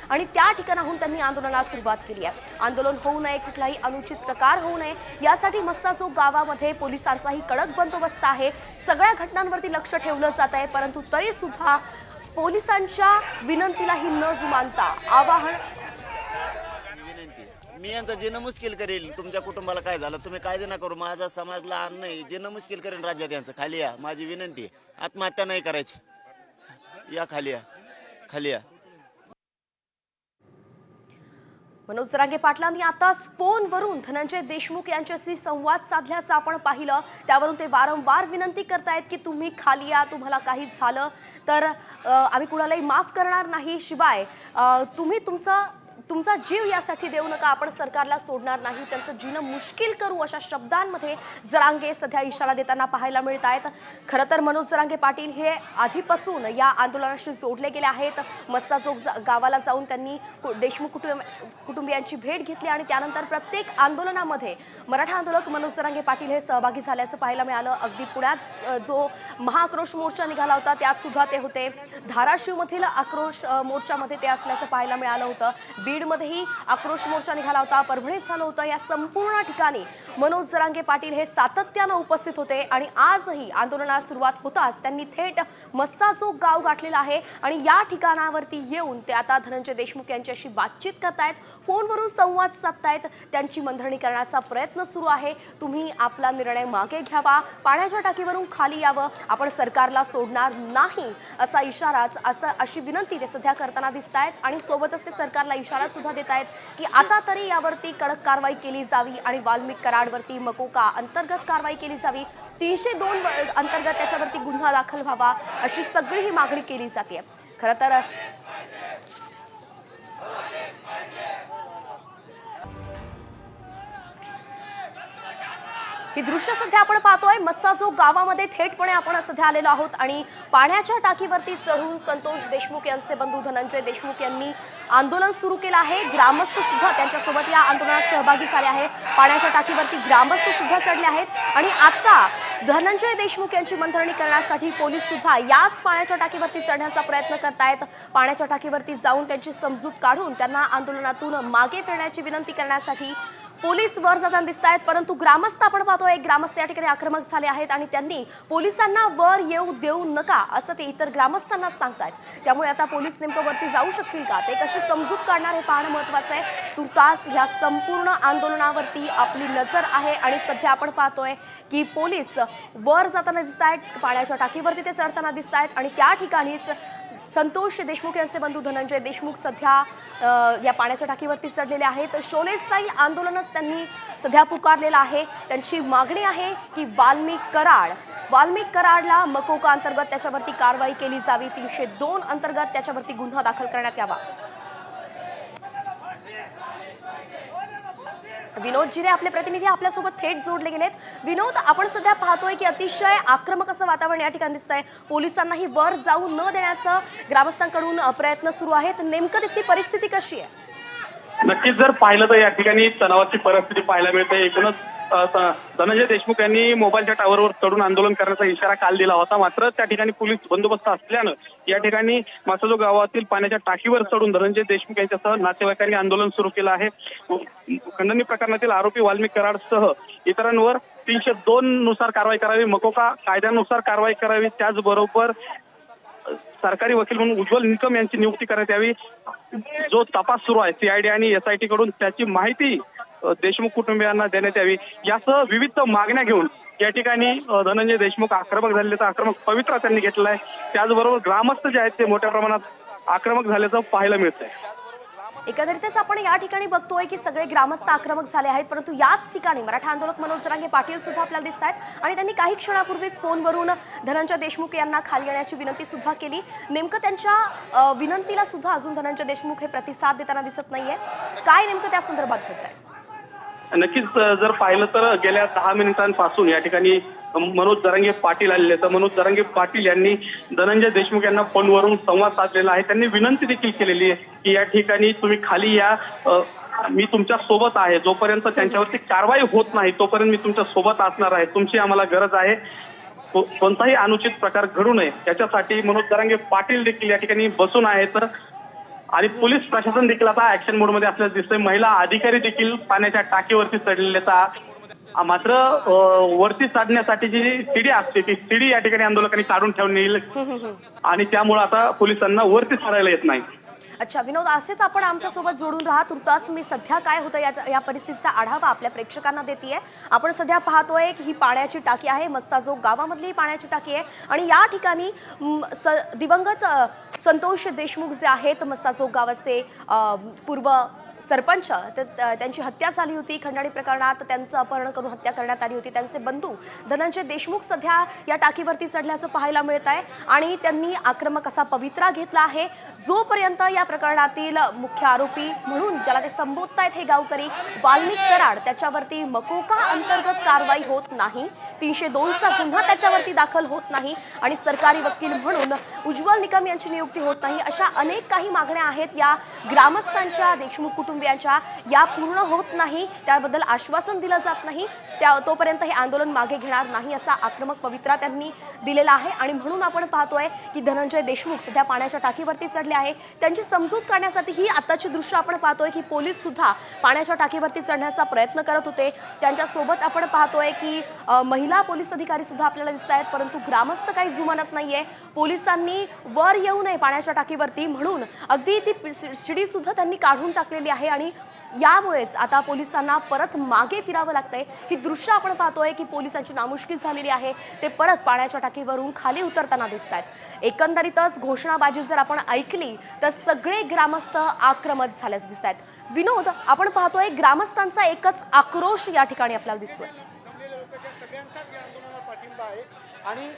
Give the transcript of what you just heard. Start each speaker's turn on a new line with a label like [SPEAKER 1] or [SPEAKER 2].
[SPEAKER 1] आणि त्या ठिकाणाहून त्यांनी आंदोलनाला सुरुवात केली आहे। आंदोलन होऊ नये, कुठलाही अनुचित प्रकार होऊ नये यासाठी मस्साजोग गावामध्ये पोलिसांचाही कडक बंदोबस्त आहे। सगळ्या घटनांवरती लक्ष ठेवलं जात आहे, परंतु तरी सुद्धा पोलिसांच्या विनंतीलाही न जुमानता आवाहन
[SPEAKER 2] मी यांचा जीणं मुश्किल करेल। तुमच्या कुटुंबाला काय झालं तुम्ही काळजी नका करू, माझा समाजला अन्न नाही, जीणं मुश्किल करेन राज्यात यांचं। खाली या, माझी विनंती आहे, आत्महत्या नाही करायची। या खाली या, खाली या।
[SPEAKER 1] मनोज जरांगे पाटलांनी आता फोनवरून धनंजय देशमुख यांच्याशी संवाद साधल्याचं आपण पाहिलं। त्यावरून ते वारंवार विनंती करतायत की तुम्ही खाली या, तुम्हाला काही झालं तर आम्ही कुणालाही माफ करणार नाही, शिवाय तुम्ही तुमचा जीव यासाठी देऊ नका, आपण सरकारला सोडणार नाही, त्यांचं जीणं मुश्किल करू अशा शब्दांमध्ये जरांगे सध्या इशारा देताना पाहायला मिळत आहेत। खरं तर मनोज जरांगे पाटील हे आधीपासून या आंदोलनाशी जोडले गेले आहेत। मस्साजोग गावाला जाऊन त्यांनी देशमुख कुटुंबियांची भेट घेतली आणि त्यानंतर प्रत्येक आंदोलनामध्ये मराठा आंदोलक मनोज जरांगे पाटील हे सहभागी झाल्याचं पाहायला मिळालं। अगदी पुण्यात जो महाआक्रोश मोर्चा निघाला होता त्यात सुद्धा ते होते, धाराशिवमधील आक्रोश मोर्चामध्ये ते असल्याचं पाहायला मिळालं होतं, बीडमध्येही आक्रोश मोर्चा निघाला होता, परभणीत झालं होतं। या संपूर्ण ठिकाणी मनोज जरांगे पाटील हे सातत्यानं उपस्थित होते आणि आजही आंदोलनाला सुरुवात होताच त्यांनी थेट मस्साजोग गाव गाठलेला आहे आणि या ठिकाणावरती येऊन ते आता धनंजय देशमुख यांच्याशी बातचीत करतायत, फोनवरून संवाद साधतायत, त्यांची मनधरणी करण्याचा प्रयत्न सुरू आहे। तुम्ही आपला निर्णय मागे घ्यावा, पाण्याच्या टाकीवरून खाली यावं, आपण सरकारला सोडणार नाही असा इशाराच अशी विनंती ते सध्या करताना दिसतायत आणि सोबतच ते सरकारला इशारा सुद्धा देत आहेत की आता तरी यावरती कडक कारवाई केली जावी आणि वाल्मिक कराडवरती मकोका अंतर्गत कारवाई केली जावी, 302 अंतर्गत त्याच्यावरती गुन्हा दाखल व्हावा अशी सगळी ही मागणी केली जाते। खरं तर ही दृश्य सध्या आपण पाहतोय मस्साजोग गावामध्ये थेटपणे आपण सध्या आलेलो आहोत आणि पाण्याच्या टाकीवरती चढून संतोष देशमुख यांचे बंधू धनंजय देशमुख यांनी आंदोलन सुरू केलं आहे। ग्रामस्थ सुद्धा त्यांच्यासोबत या आंदोलनात सहभागी झाले आहे। पाण्याच्या टाकीवरती ग्रामस्थ सुद्धा चढले आहेत आणि आता धनंजय देशमुख यांची मनधरणी करण्यासाठी पोलीस सुद्धा याच पाण्याच्या टाकीवरती चढण्याचा प्रयत्न करतायत। पाण्याच्या टाकीवरती जाऊन त्यांची समजूत काढून त्यांना आंदोलनातून मागे फिरण्याची विनंती करण्यासाठी पोलीस वर जाताना दिसत आहेत, परंतु ग्रामस्थ आपण पाहतोय ग्रामस्थ या ठिकाणी आक्रमक झाले आहेत आणि त्यांनी पोलिसांना वर येऊ देऊ नका असं ते इतर ग्रामस्थांना सांगतायत। त्यामुळे आता पोलीस नेमकं वरती जाऊ शकतील का, ते कशी समजूत काढणार हे पाहणं महत्त्वाचं आहे। तुर्तास या संपूर्ण आंदोलनावरती आपली नजर आहे आणि सध्या आपण पाहतोय की पोलीस वर जाताना दिसत आहेत, पाण्याच्या टाकीवरती ते चढताना दिसत आहेत आणि त्या ठिकाणीच संतोष देशमुख यांचे बंधू धनंजय देशमुख सध्या या पाण्याच्या टाकीवरती चढलेले आहेत। शोले स्टाईल आंदोलनच त्यांनी सध्या पुकारलेलं आहे। त्यांची मागणी आहे की वाल्मिक कराडला मकोका अंतर्गत त्याच्यावरती कारवाई केली जावी, 302 अंतर्गत त्याच्यावरती गुन्हा दाखल करण्यात यावा। विनोद जिरे आपले प्रतिनिधी आपल्यासोबत थेट जोडले गेलेत। विनोद, आपण सध्या पाहतोय की अतिशय आक्रमक असं वातावरण या ठिकाणी दिसतंय, पोलिसांनाही वर जाऊ न देण्याचं ग्रामस्थांकडून प्रयत्न सुरू आहेत, नेमकं तिथली परिस्थिती कशी आहे?
[SPEAKER 3] नक्कीच जर पाहिलं तर या ठिकाणी तणावाची परिस्थिती पाहायला मिळते। एकूणच धनंजय देशमुख यांनी मोबाईलच्या टावरवर चढून आंदोलन करण्याचा इशारा काल दिला होता, मात्र त्या ठिकाणी पोलीस बंदोबस्त असल्यानं या ठिकाणी मस्साजोग गावातील पाण्याच्या टाकीवर चढून धनंजय देशमुख यांच्यासह नातेवाईकांनी आंदोलन सुरू केलं आहे। खंडणी प्रकरणातील आरोपी वाल्मिक कराडसह इतरांवर 302 नुसार कारवाई करावी, मकोका कायद्यानुसार कारवाई करावी, त्याचबरोबर सरकारी वकील म्हणून उज्ज्वल निकम यांची नियुक्ती करण्यात यावी। जो तपास सुरू आहे CID आणि SIT कडून त्याची माहिती देशमुख कुटुंबियांना देण्यात यावी, यासह विविध मागण्या घेऊन या ठिकाणी धनंजय देशमुख आक्रमक झालेले, आक्रमक पवित्रा त्यांनी घेतला आहे। त्याचबरोबर ग्रामस्थ जे आहेत ते मोठ्या प्रमाणात आक्रमक झाल्याचं पाहायला मिळतंय।
[SPEAKER 1] एकंदरीतच आपण या ठिकाणी बघतोय की सगळे ग्रामस्थ आक्रमक झाले आहेत, परंतु याच ठिकाणी मराठा आंदोलक मनोज जरांगे पाटील सुद्धा आपल्याला दिसत आहेत आणि त्यांनी काही क्षणापूर्वीच फोनवरून धनंजय देशमुख यांना खाली येण्याची विनंती सुद्धा केली। नेमकं त्यांच्या विनंतीला सुद्धा अजून धनंजय देशमुख हे प्रतिसाद देताना दिसत नाहीये, काय नेमकं त्या संदर्भात घडतंय?
[SPEAKER 3] नक्कीच जर पाहिलं तर गेल्या 10 मिनिटांपासून या ठिकाणी मनोज जरांगे पाटील आलेले, तर मनोज जरांगे पाटील यांनी धनंजय देशमुख यांना फोनवरून संवाद साधलेला आहे। त्यांनी विनंती देखील केलेली आहे की या ठिकाणी तुम्ही खाली या, मी तुमच्या सोबत आहे, जोपर्यंत त्यांच्यावरती कारवाई होत नाही तोपर्यंत मी तुमच्या सोबत असणार आहे, तुमची आम्हाला गरज आहे, कोणताही अनुचित प्रकार घडू नये याच्यासाठी मनोज जरांगे पाटील देखील या ठिकाणी बसून आहेत। तर आणि पोलीस प्रशासन देखील आता ऍक्शन मोडमध्ये असल्याचं दिसतंय. महिला अधिकारी देखील पाण्याच्या टाकीवरती चढलेल्याचा मात्र वरती चढण्यासाठी जी शिडी असते ती शिडी या ठिकाणी आंदोलकांनी काढून ठेवली आणि त्यामुळे आता पोलिसांना वरती चढायला येत नाही.
[SPEAKER 1] अच्छा विनोद, असेच आपण आमच्यासोबत जोडून राहा. तुर्तास मी सध्या काय होतं या परिस्थितीचा आढावा आपल्या प्रेक्षकांना देतेय. आपण सध्या पाहतोय की ही पाण्याची टाकी आहे, मस्साजोग गावामधली ही पाण्याची टाकी आहे आणि या ठिकाणी दिवंगत संतोष देशमुख जे आहेत मस्साजोग गावाचे पूर्व सरपंच, त्यांची हत्या झाली होती. खंडणी प्रकरणात त्यांचं अपहरण करून हत्या करण्यात आली होती. त्यांचे बंधू धनंजय देशमुख सध्या या टाकीवरती चढल्याचं पाहायला मिळत आहे आणि त्यांनी आक्रमक असा पवित्रा घेतला आहे. जोपर्यंत या प्रकरणातील मुख्य आरोपी म्हणून ज्याला ते संबोधतायत हे गावकरी वाल्मिक कराड, त्याच्यावरती मकोका अंतर्गत कारवाई होत नाही, 302चा गुन्हा त्याच्यावरती दाखल होत नाही आणि सरकारी वकील म्हणून उज्ज्वल निकम यांची नियुक्ती होत नाही, अशा अनेक काही मागण्या आहेत या ग्रामस्थांच्या, देशमुख कुटुंबियांच्या. या पूर्ण होत नाही, त्याबद्दल आश्वासन दिलं जात नाही, तोपर्यंत हे आंदोलन मागे घेणार नाही असा आक्रमक पवित्रा त्यांनी दिलेला आहे. आणि म्हणून आपण पाहतोय की धनंजय देशमुख सध्या पाण्याच्या टाकीवरती चढले आहे. त्यांची समजूत काढण्यासाठी ही आताची दृश्य आपण पाहतोय की पोलीस सुद्धा पाण्याच्या टाकीवरती चढण्याचा प्रयत्न करत होते. त्यांच्यासोबत आपण पाहतोय की महिला पोलीस अधिकारी सुद्धा आपल्याला दिसत आहेत, परंतु ग्रामस्थ काही जुमानत नाहीये. पोलिसांनी वर येऊ नये पाण्याच्या टाकीवरती म्हणून अगदी ती शिडी सुद्धा त्यांनी काढून टाकलेली आहे आणि यामुळेच आता पोलिसांना परत मागे फिरावं लागतंय. ही दृश्य आपण पाहतोय की पोलिसांची नामुष्की झालेली आहे, ते परत पाण्याच्या टाकीवरून खाली उतरताना दिसत आहेत. एकंदरीतच घोषणाबाजी जर आपण ऐकली तर सगळे ग्रामस्थ आक्रमक झाल्याचं दिसत आहेत. विनोद, आपण पाहतोय ग्रामस्थांचा एकच आक्रोश या ठिकाणी आपल्याला दिसतोय.
[SPEAKER 4] सगळ्यांचाच या आंदोलनाला पाठिंबा आहे आणि